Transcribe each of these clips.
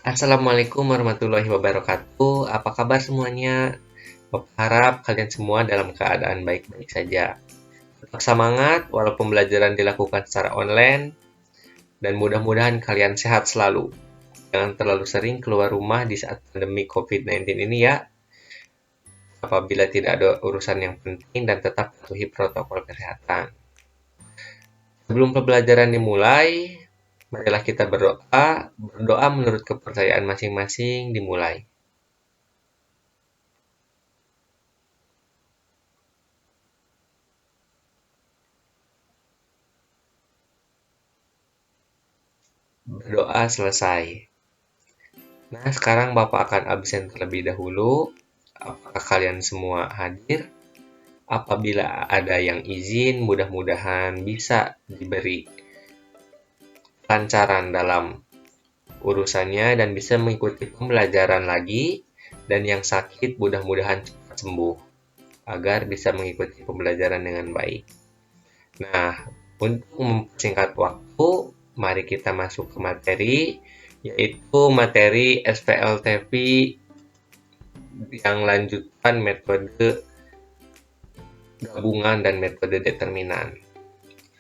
Assalamualaikum warahmatullahi wabarakatuh. Apa kabar semuanya? Bapak harap kalian semua dalam keadaan baik-baik saja. Tetap semangat walaupun pembelajaran dilakukan secara online dan mudah-mudahan kalian sehat selalu. Jangan terlalu sering keluar rumah di saat pandemi COVID-19 ini ya. Apabila tidak ada urusan yang penting dan tetap patuhi protokol kesehatan. Sebelum pembelajaran dimulai, marilah kita berdoa. Berdoa menurut kepercayaan masing-masing dimulai. Berdoa selesai. Nah, sekarang Bapak akan absen terlebih dahulu. Apakah kalian semua hadir? Apabila ada yang izin, mudah-mudahan bisa diberi lancaran dalam urusannya dan bisa mengikuti pembelajaran lagi. Dan yang sakit, mudah-mudahan cepat sembuh agar bisa mengikuti pembelajaran dengan baik. Nah, untuk mempersingkat waktu, mari kita masuk ke materi, yaitu materi SPLTV yang lanjutan metode gabungan dan metode determinan.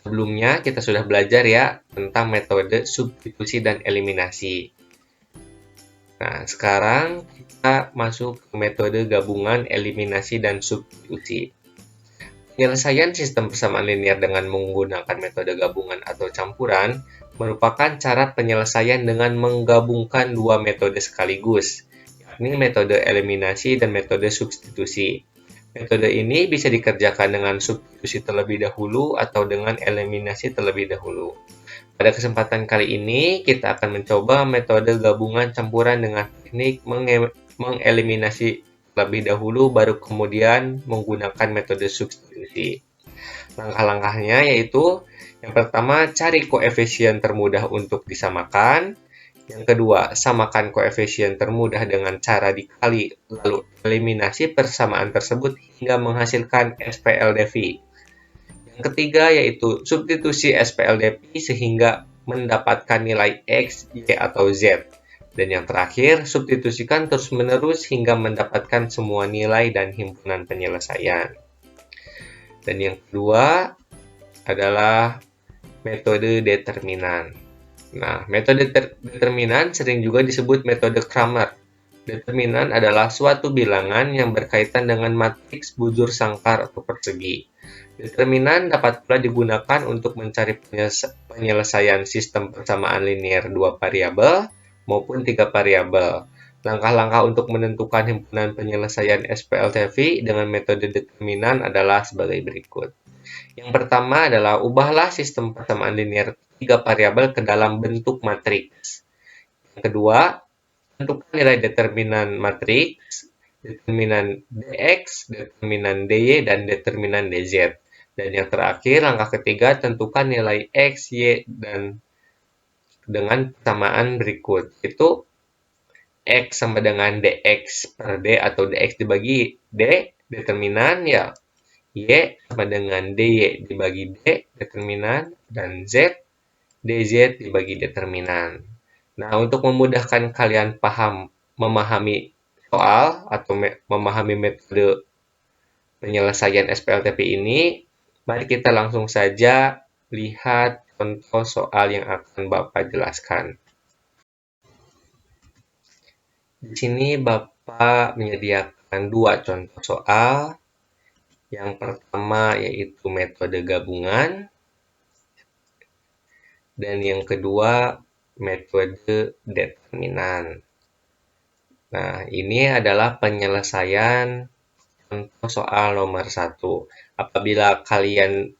Sebelumnya kita sudah belajar ya tentang metode substitusi dan eliminasi. Nah, sekarang kita masuk ke metode gabungan, eliminasi, dan substitusi. Penyelesaian sistem persamaan linear dengan menggunakan metode gabungan atau campuran merupakan cara penyelesaian dengan menggabungkan dua metode sekaligus, yakni metode eliminasi dan metode substitusi. Metode ini bisa dikerjakan dengan substitusi terlebih dahulu atau dengan eliminasi terlebih dahulu. Pada kesempatan kali ini, kita akan mencoba metode gabungan campuran dengan teknik mengeliminasi terlebih dahulu, baru kemudian menggunakan metode substitusi. Langkah-langkahnya yaitu, yang pertama, cari koefisien termudah untuk disamakan. Yang kedua, samakan koefisien termudah dengan cara dikali, lalu eliminasi persamaan tersebut hingga menghasilkan SPLDV. Yang ketiga yaitu substitusi SPLDV sehingga mendapatkan nilai X, Y, atau Z. Dan yang terakhir, substitusikan terus-menerus hingga mendapatkan semua nilai dan himpunan penyelesaian. Dan yang kedua adalah metode determinan. Nah, metode determinan sering juga disebut metode Cramer. Determinan adalah suatu bilangan yang berkaitan dengan matriks bujur sangkar atau persegi. Determinan dapat pula digunakan untuk mencari penyelesaian sistem persamaan linear dua variabel maupun tiga variabel. Langkah-langkah untuk menentukan himpunan penyelesaian SPLTV dengan metode determinan adalah sebagai berikut. Yang pertama adalah ubahlah sistem persamaan linear tiga variabel ke dalam bentuk matriks. Yang kedua, tentukan nilai determinan matriks, determinan dx, determinan dy, dan determinan dz. Dan yang terakhir, langkah ketiga, tentukan nilai x, y, dan dengan persamaan berikut. Itu x sama dengan dx per d atau dx dibagi d, determinan ya y sama dengan dy dibagi d, determinan, dan z, dz dibagi determinan. Nah, untuk memudahkan kalian memahami soal atau memahami metode penyelesaian SPLTV ini, mari kita langsung saja lihat contoh soal yang akan Bapak jelaskan. Di sini Bapak menyediakan dua contoh soal. Yang pertama yaitu metode gabungan, dan yang kedua metode determinan. Nah, ini adalah penyelesaian contoh soal nomor 1. Apabila kalian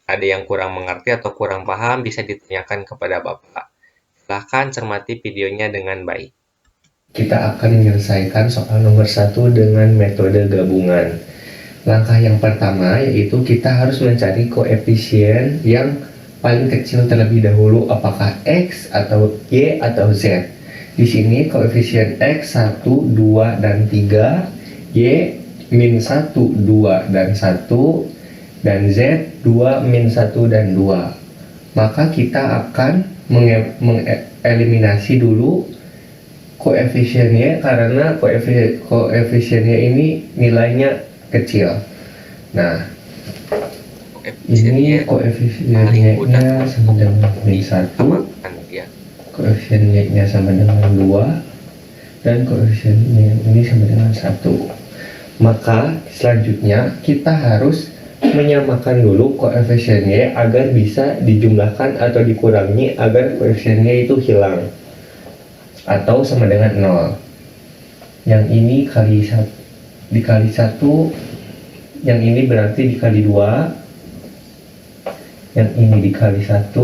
ada yang kurang mengerti atau kurang paham, bisa ditanyakan kepada Bapak. Silahkan cermati videonya dengan baik. Kita akan menyelesaikan soal nomor 1 dengan metode gabungan. Langkah yang pertama yaitu kita harus mencari koefisien yang paling kecil terlebih dahulu, apakah X atau Y atau Z. Di sini koefisien X 1, 2, dan 3, Y min 1, 2, dan 1, dan Z 2, min 1, dan 2. Maka kita akan mengeliminasi dulu koefisiennya karena koefisiennya ini nilainya kecil. Nah, ini koefisiennya sama dengan min 1, ya. koefisien Y-nya sama dengan 2, dan koefisien ini sama dengan 1. Maka selanjutnya kita harus menyamakan dulu koefisien Y agar bisa dijumlahkan atau dikurangi agar koefisien Y itu hilang atau sama dengan 0. Yang ini dikali 1, yang ini berarti dikali 2, yang ini dikali 1,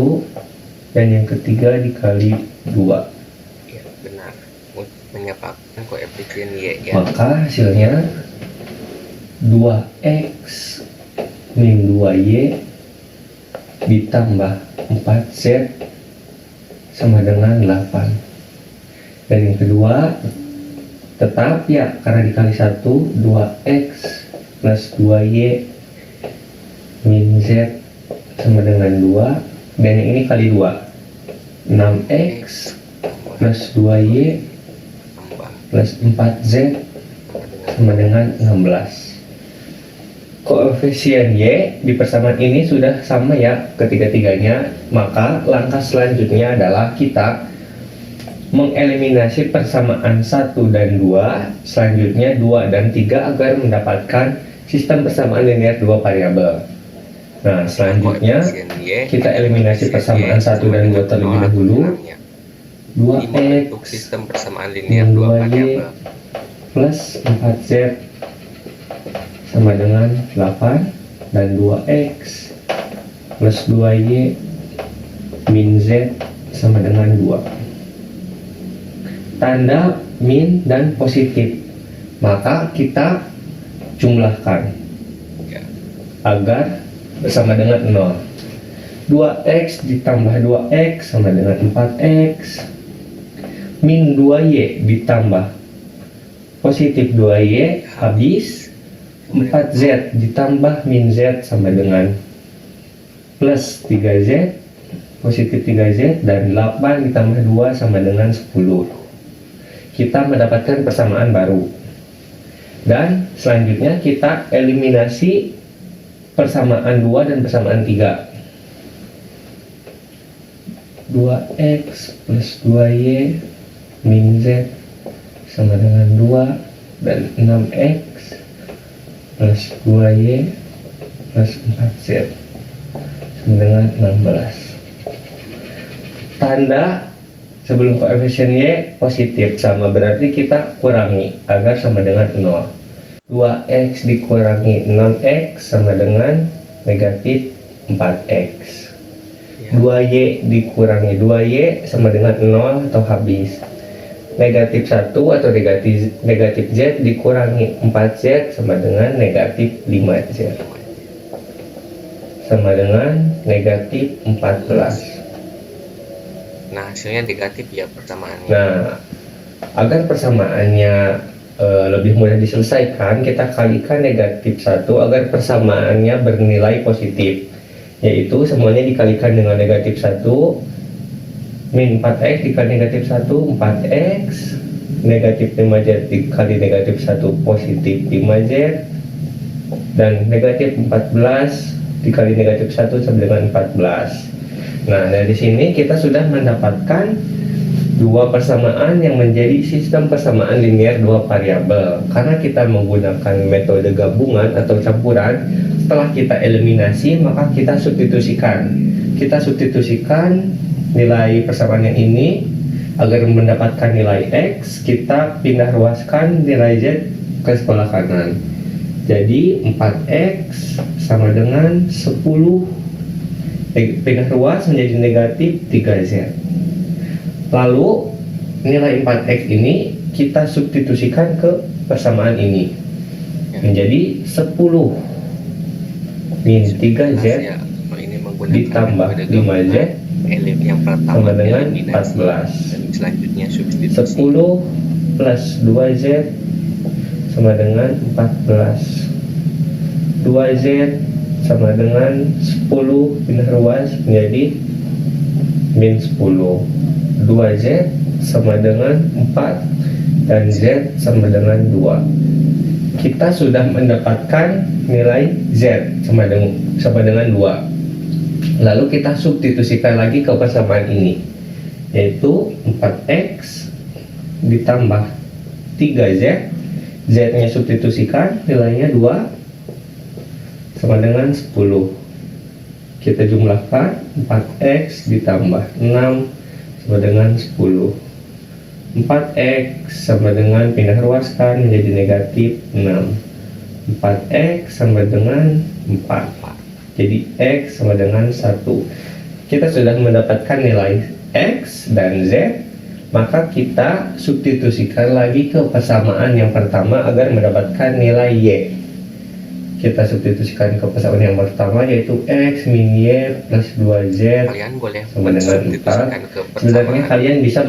dan yang ketiga dikali 2. Ya, benar. Untuk menyamakan koefisien Y ya. Maka hasilnya 2x min 2y ditambah 4z sama dengan 8. Dan yang kedua tetap ya, karena dikali 1, 2x plus 2y min z sama dengan 2, dan yang ini kali 2, 6x plus 2y plus 4z sama dengan 16. Koefisien Y di persamaan ini sudah sama ya ketiga-tiganya, maka langkah selanjutnya adalah kita mengeliminasi persamaan 1 dan 2, selanjutnya 2 dan 3 agar mendapatkan sistem persamaan linear dua variabel. Nah, selanjutnya kita eliminasi persamaan 1 dan 2 terlebih dahulu. 2x sistem persamaan linear dua variabel plus 4z sama dengan 8, dan 2x plus 2y min z sama dengan 2. Tanda min dan positif, maka kita jumlahkan agar bersama dengan 0. 2x ditambah 2x sama dengan 4x, min 2y ditambah positif 2y habis, 4z ditambah min z sama dengan plus 3z, positif 3z, dan 8 ditambah 2 sama dengan 10. Kita mendapatkan persamaan baru. Dan selanjutnya kita eliminasi persamaan 2 dan persamaan 3. 2x plus 2y min z sama dengan 2, dan 6x plus 2y plus 4z sama dengan 16. Tanda sebelum koefisien y positif sama, berarti kita kurangi agar sama dengan 0. 2x dikurangi 6x sama dengan negatif 4x. 2y dikurangi 2y sama dengan 0 atau habis. Negatif 1 atau negatif z dikurangi 4z sama dengan negatif 5z sama dengan negatif 14. Nah, hasilnya negatif ya persamaannya. Nah, agar persamaannya lebih mudah diselesaikan, kita kalikan negatif 1 agar persamaannya bernilai positif, yaitu semuanya dikalikan dengan negatif 1. Min 4x dikali negatif 1, 4x, negatif 5z dikali negatif 1, positif 5z, dan negatif 14 dikali negatif 1 sama dengan 14. Nah, dari sini kita sudah mendapatkan dua persamaan yang menjadi sistem persamaan linear dua variabel. Karena kita menggunakan metode gabungan atau campuran, setelah kita eliminasi maka kita substitusikan. Kita substitusikan nilai persamaan yang ini agar mendapatkan nilai x, kita pindah ruaskan nilai z ke sebelah kanan. Jadi 4x sama dengan 10, pindah ruas menjadi negatif 3z. Lalu nilai 4x ini kita substitusikan ke persamaan ini menjadi 10 min 3z ditambah 5z yang pertama sama dengan 14. dan selanjutnya substitusi 10 plus 2z sama dengan 14. 2z sama dengan 10 pindah ruas menjadi min 10. 2z sama dengan 4 dan Z sama dengan 2. Kita sudah mendapatkan nilai Z sama dengan 2. Lalu kita substitusikan lagi ke persamaan ini, yaitu 4X ditambah 3Z. Z-nya substitusikan, nilainya 2 sama dengan 10. Kita jumlahkan, 4X ditambah 6 sama dengan 10. 4X sama dengan, pindah ruaskan menjadi negatif 6. 4X sama dengan 4. Jadi X sama dengan 1. Kita sudah mendapatkan nilai X dan Z, maka kita substitusikan lagi ke persamaan yang pertama agar mendapatkan nilai Y. Kita substitusikan ke persamaan yang pertama, yaitu X min Y plus 2Z Kalian boleh sama dengan 4. Sebenarnya kalian bisa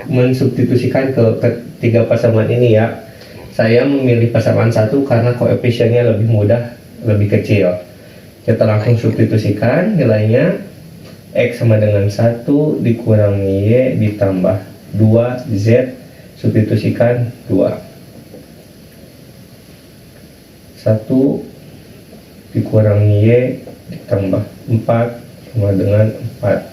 mensubstitusikan ke ketiga persamaan ini ya. Saya memilih persamaan 1 karena koefisiennya lebih mudah, lebih kecil. Kita langsung substitusikan, nilainya X sama dengan 1 dikurangi Y ditambah 2Z, substitusikan 2. 1 dikurangi Y ditambah 4 sama dengan 4.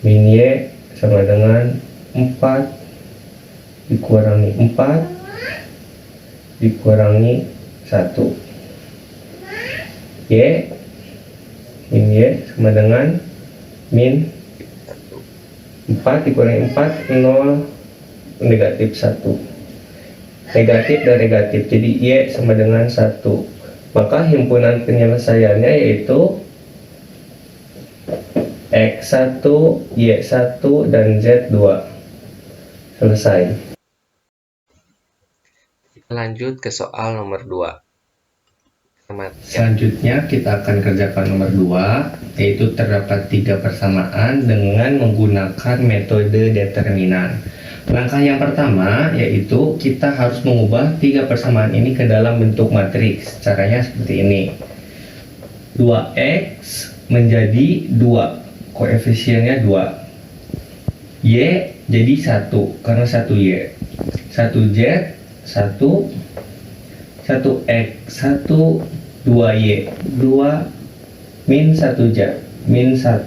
Min Y sama dengan 4 dikurangi 4 dikurangi 1. Y min Y sama dengan min 4 dikurangi 4, 0, negatif 1. Negatif dan negatif, jadi Y sama dengan 1. Maka himpunan penyelesaiannya yaitu X1, Y1, dan Z2. Selesai. Kita lanjut ke soal nomor 2. Selanjutnya kita akan kerjakan nomor 2, yaitu terdapat 3 persamaan dengan menggunakan metode determinan. Langkah yang pertama yaitu kita harus mengubah 3 persamaan ini ke dalam bentuk matriks. Caranya seperti ini. 2X menjadi 2, koefisiennya 2. Y jadi 1 karena 1Y. 1Z 1, 1X 1, 2Y 2, min 1Z min 1.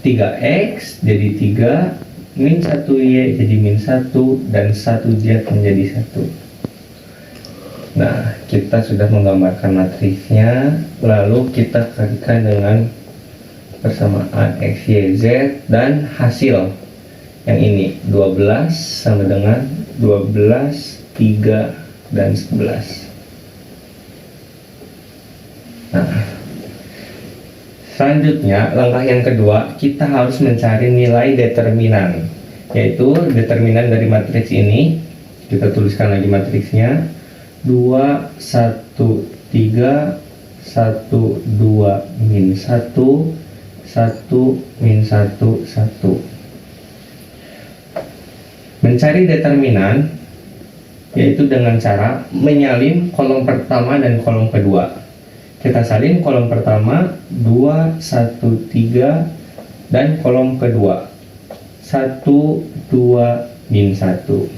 3X jadi 3, min 1Y jadi min 1, dan 1Z menjadi 1. Nah, kita sudah menggambarkan matriksnya, lalu kita kalikan dengan persamaan X, Y, Z, dan hasil yang ini 12 sama dengan 12, 3, dan 11. Nah, selanjutnya langkah yang kedua, kita harus mencari nilai determinan, yaitu determinan dari matriks ini. Kita tuliskan lagi matriksnya, 2, 1, 3, 1, 2, min 1, 1, min 1, 1. Mencari determinan yaitu dengan cara menyalin kolom pertama dan kolom kedua. Kita salin kolom pertama 2, 1, 3, dan kolom kedua 1, 2, min 1.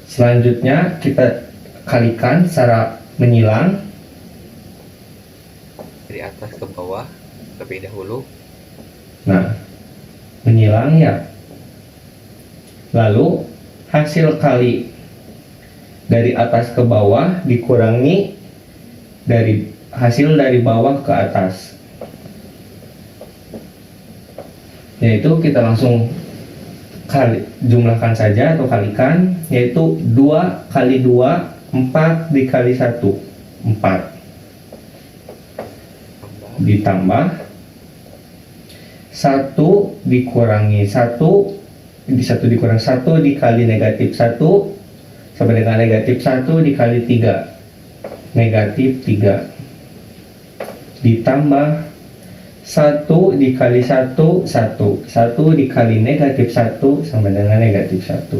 Selanjutnya kita kalikan secara menyilang dari atas ke bawah terlebih dahulu. Nah, menyilang ya. Lalu hasil kali dari atas ke bawah dikurangi dari hasil dari bawah ke atas, yaitu kita langsung jumlahkan saja atau kalikan, yaitu 2 kali 2, 4 dikali 1, 4, ditambah 1 dikurangi 1, di 1 dikurang 1 dikali negatif 1 sama dengan negatif 1 dikali 3, negatif 3, ditambah 1 dikali 1, 1, 1 dikali negatif 1 sama dengan negatif 1.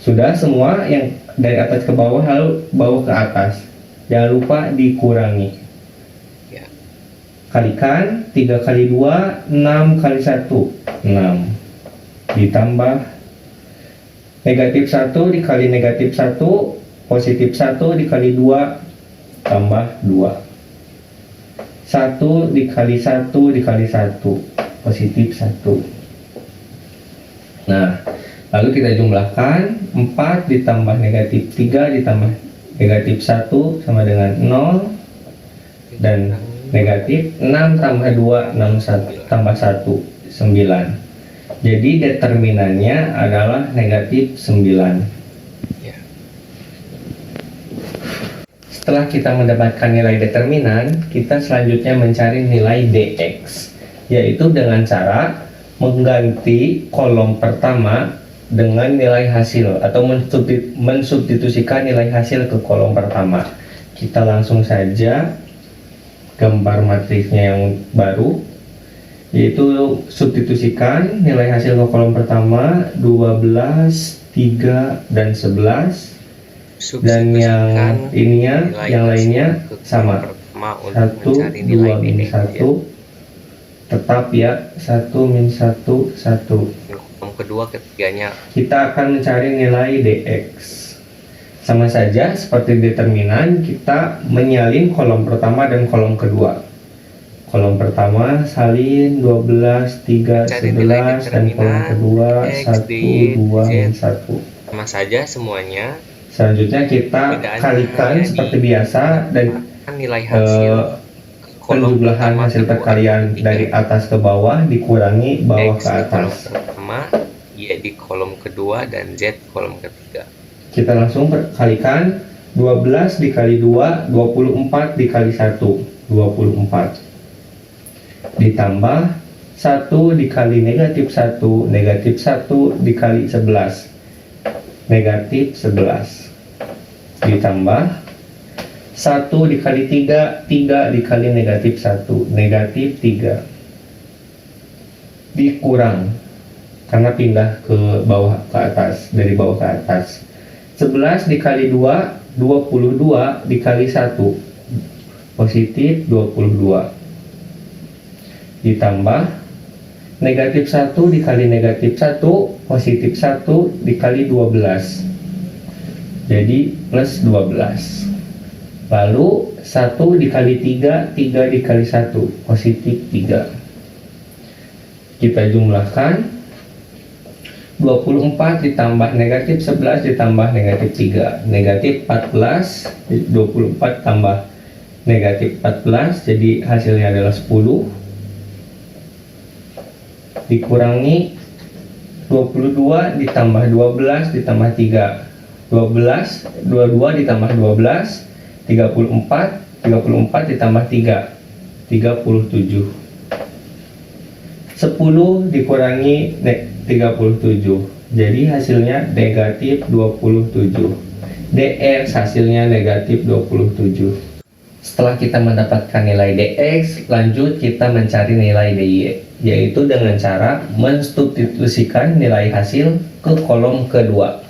Sudah semua yang dari atas ke bawah, lalu bawah ke atas. Jangan lupa dikurangi. Ya. kalikan 3 kali 2, 6 kali 1, 6. Ditambah negatif 1 dikali negatif 1, positif 1 dikali 2, tambah 2. 1 dikali 1 dikali 1, positif 1. Nah, lalu kita jumlahkan 4 ditambah negatif 3 ditambah negatif 1 sama dengan 0. Dan negatif 6 tambah 2, 6 tambah 1, 9. Jadi determinannya adalah negatif 9. Ya. Setelah kita mendapatkan nilai determinan, kita selanjutnya mencari nilai dx, yaitu dengan cara mengganti kolom pertama dengan nilai hasil atau mensubstitusikan nilai hasil ke kolom pertama. Kita langsung saja gambar matriksnya yang baru, yaitu substitusikan nilai hasil ke kolom pertama 12, 3, dan 11. Dan yang ininya, yang lainnya sama, 1, 2, min 1, tetap ya, 1, min 1, 1. Kolom kedua ketiganya Kita akan mencari nilai dx. Sama saja seperti determinan, kita menyalin kolom pertama dan kolom kedua. Kolom pertama salin 12, 3, 11, dan kolom kedua 1, 2, min 1. sama saja semuanya. Selanjutnya kita kalikan seperti biasa dan Nilai hasil penjumlahan hasil perkalian dari atas ke bawah dikurangi bawah ke X di kolom atas. pertama, Y di kolom kedua, dan Z di kolom ketiga. Kita langsung kalikan 12 dikali 2, 24 dikali 1, 24. Ditambah 1 dikali negatif 1, negatif 1 dikali 11, negatif 11. Ditambah 1 dikali 3, 3 dikali negatif 1, negatif 3. Dikurang karena pindah ke bawah ke atas, dari bawah ke atas. 11 dikali 2, 22 dikali 1, positif 22. Ditambah negatif 1 dikali negatif 1, positif 1 dikali 12, jadi plus 12. Lalu 1 dikali 3, 3 dikali 1, positif 3. Kita jumlahkan 24 ditambah negatif 11 ditambah negatif 3, negatif 14. 24 tambah negatif 14, jadi hasilnya adalah 10. Dikurangi 22 ditambah 12 ditambah 3, 12, 22 ditambah 12, 34, 34 ditambah 3, 37. 10 dikurangi 37, jadi hasilnya negatif 27. dx hasilnya negatif 27. Setelah kita mendapatkan nilai dx, lanjut kita mencari nilai dy, yaitu dengan cara mensubstitusikan nilai hasil ke kolom kedua.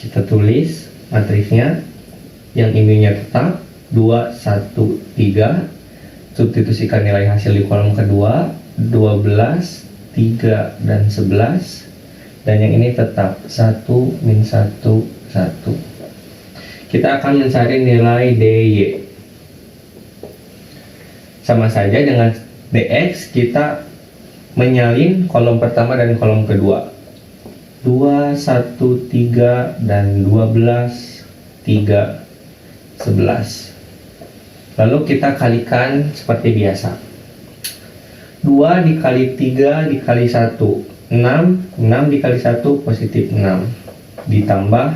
Kita tulis matriksnya, yang ininya tetap 2, 1, 3. Substitusikan nilai hasil di kolom kedua 12, 3, dan 11. Dan yang ini tetap 1, min 1, 1. Kita akan mencari nilai dy. Sama saja dengan dx, kita menyalin kolom pertama dan kolom kedua. 2, 1, 3, dan 12, 3, 11. Lalu kita kalikan seperti biasa. 2 dikali 3 dikali 1, 6. 6 dikali 1, positif 6. Ditambah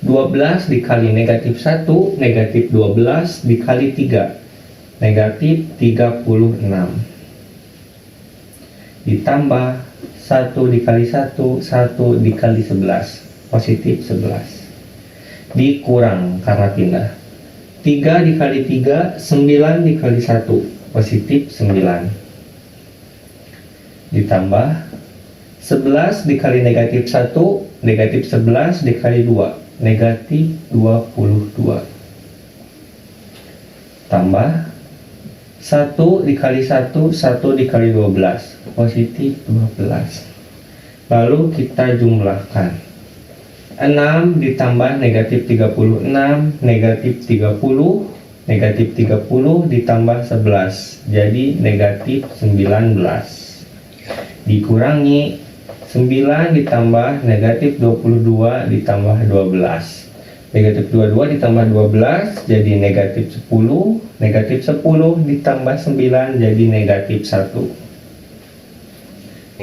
12 dikali negatif 1, negatif 12 dikali 3, negatif 36. Ditambah 1 dikali 1, 1 dikali 11, positif 11. Dikurang karena pindah. 3 dikali 3, 9 dikali 1, positif 9. Ditambah 11 dikali negatif 1, negatif 11 dikali 2, negatif 22. Tambah 1 dikali 1, 1 dikali 12, positif 12. Lalu kita jumlahkan. 6 ditambah negatif 36, negatif 30, negatif 30 ditambah 11, jadi negatif 19. Dikurangi 9 ditambah negatif 22 ditambah 12. Negatif 22 ditambah 12 jadi negatif 10, negatif 10 ditambah 9 jadi negatif 1.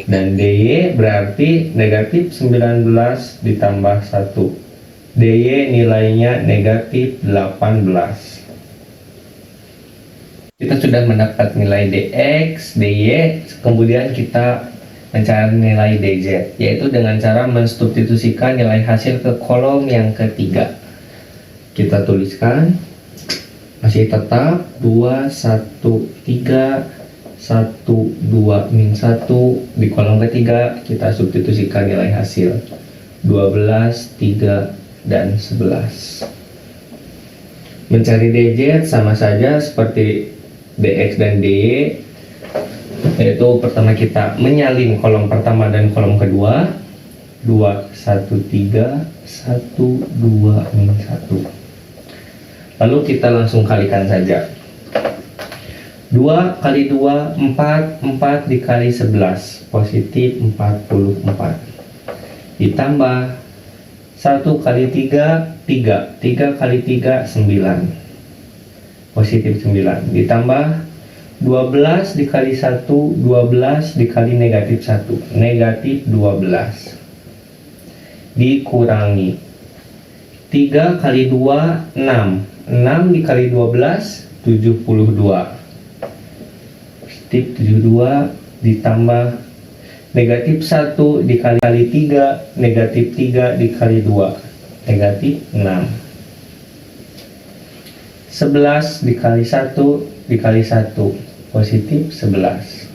Dan DY berarti negatif 19 ditambah 1. DY nilainya negatif 18. Kita sudah mendapat nilai DX, DY, kemudian kita mencari nilai DZ, yaitu dengan cara mensubstitusikan nilai hasil ke kolom yang ketiga. Kita tuliskan, masih tetap 2, 1, 3, 1, 2, min 1. Di kolom ketiga kita substitusikan nilai hasil 12, 3, dan 11. Mencari DZ sama saja seperti DX dan DY, yaitu pertama kita menyalin kolom pertama dan kolom kedua, 2, 1, 3, 1, 2, min 1. Lalu kita langsung kalikan saja. 2 kali 2, 4, 4 dikali 11, positif 44. Ditambah 1 kali 3, 3, 3 kali 3, 9, positif 9. Ditambah 12 dikali 1, 12 dikali negatif 1, negatif 12. Dikurangi 3 kali 2, 6, 6 dikali 12, 72. Positif 72 ditambah negatif 1 dikali 3, negatif 3 dikali 2, negatif 6. 11 dikali 1 dikali 1, positif 11.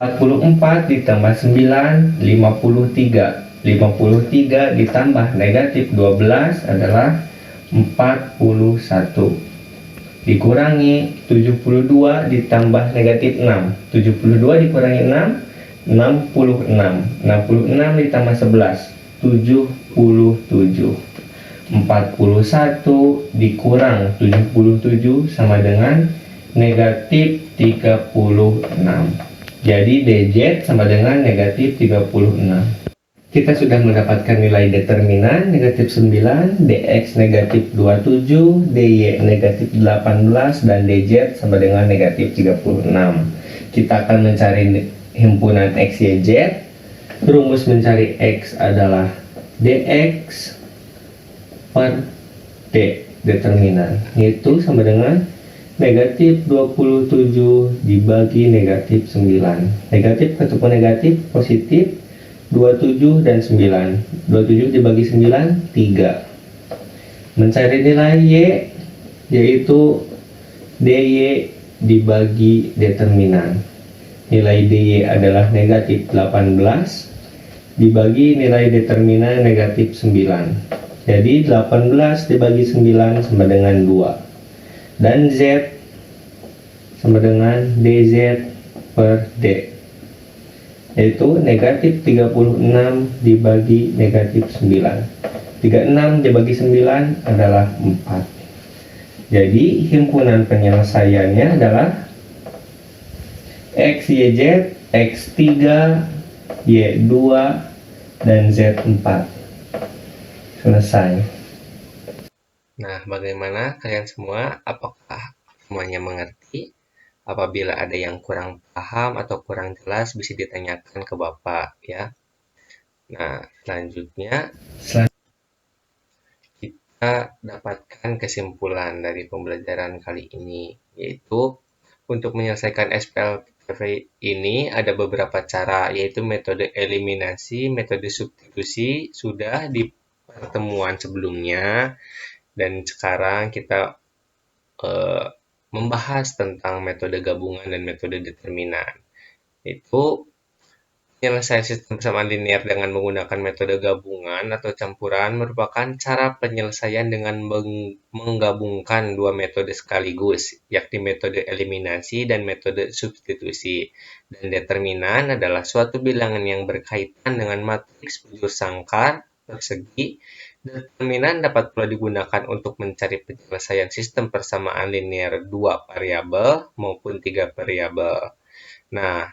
44 ditambah 9, 53. 53 ditambah negatif 12 adalah 41. Dikurangi 72 ditambah negatif 6. 72 dikurangi 6, 66. 66 ditambah 11, 77. 41 dikurang 77 sama dengan negatif 36. Jadi DZ sama dengan negatif 36. Kita sudah mendapatkan nilai determinan negatif 9, DX negatif 27, DY negatif 18, dan DZ sama dengan negatif 36. Kita akan mencari himpunan X, Y, Z. Rumus mencari X adalah DX per D, determinan, yaitu sama dengan negatif 27 dibagi negatif 9. Negatif ketemu negatif, positif 27 dan 9. 27 dibagi 9, 3. Mencari nilai Y, yaitu DY dibagi determinan. Nilai DY adalah negatif 18 dibagi nilai determinan negatif 9. Jadi 18 dibagi 9 sama dengan 2. Dan Z sama dengan DZ per D, yaitu negatif 36 dibagi negatif 9. 36 dibagi 9 adalah 4. Jadi himpunan penyelesaiannya adalah X, Y, Z, X3, Y2, dan Z4. Selesai. Nah, bagaimana kalian semua? Apakah semuanya mengerti? Apabila ada yang kurang paham atau kurang jelas, bisa ditanyakan ke Bapak ya. Nah, selanjutnya kita dapatkan kesimpulan dari pembelajaran kali ini, yaitu untuk menyelesaikan SPLV ini ada beberapa cara, yaitu metode eliminasi, metode substitusi sudah di pertemuan sebelumnya, dan sekarang kita membahas tentang metode gabungan dan metode determinan. Itu Penyelesaian sistem persamaan linear dengan menggunakan metode gabungan atau campuran merupakan cara penyelesaian dengan menggabungkan dua metode sekaligus, yakni metode eliminasi dan metode substitusi. Dan determinan adalah suatu bilangan yang berkaitan dengan matriks bujur sangkar persegi. Determinan dapat pula digunakan untuk mencari penyelesaian sistem persamaan linear dua variabel maupun tiga variabel. Nah,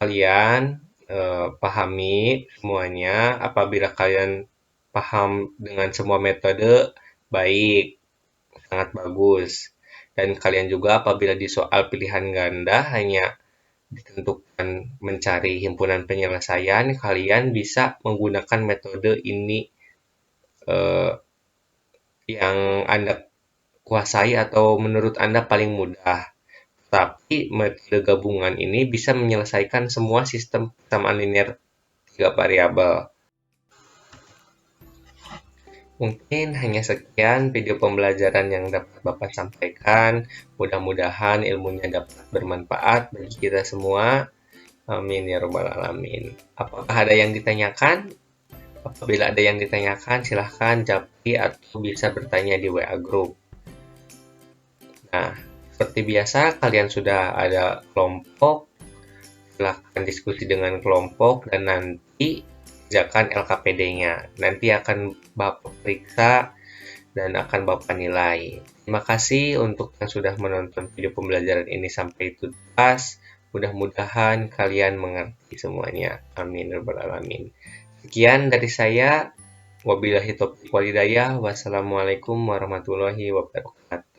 kalian pahami semuanya. Apabila kalian paham dengan semua metode, baik, sangat bagus. Dan kalian juga apabila di soal pilihan ganda hanya ditentukan mencari himpunan penyelesaian, kalian bisa menggunakan metode ini yang Anda kuasai atau menurut Anda paling mudah. Tapi metode gabungan ini bisa menyelesaikan semua sistem persamaan linear tiga variabel. Mungkin hanya sekian video pembelajaran yang dapat Bapak sampaikan. Mudah-mudahan ilmunya dapat bermanfaat bagi kita semua. Amin ya rabbal alamin. Apakah ada yang ditanyakan? Apabila ada yang ditanyakan, silahkan japri atau bisa bertanya di WA Group. Nah, seperti biasa, kalian sudah ada kelompok. Silahkan diskusi dengan kelompok dan nanti kerjakan LKPD-nya. Nanti akan Bapak periksa dan akan Bapak nilai. Terima kasih untuk yang sudah menonton video pembelajaran ini sampai tuntas. Mudah-mudahan kalian mengerti semuanya. Amin ya rabbal alamin. Sekian dari saya. Wabillahi taufiq wal hidayah. Wassalamualaikum warahmatullahi wabarakatuh.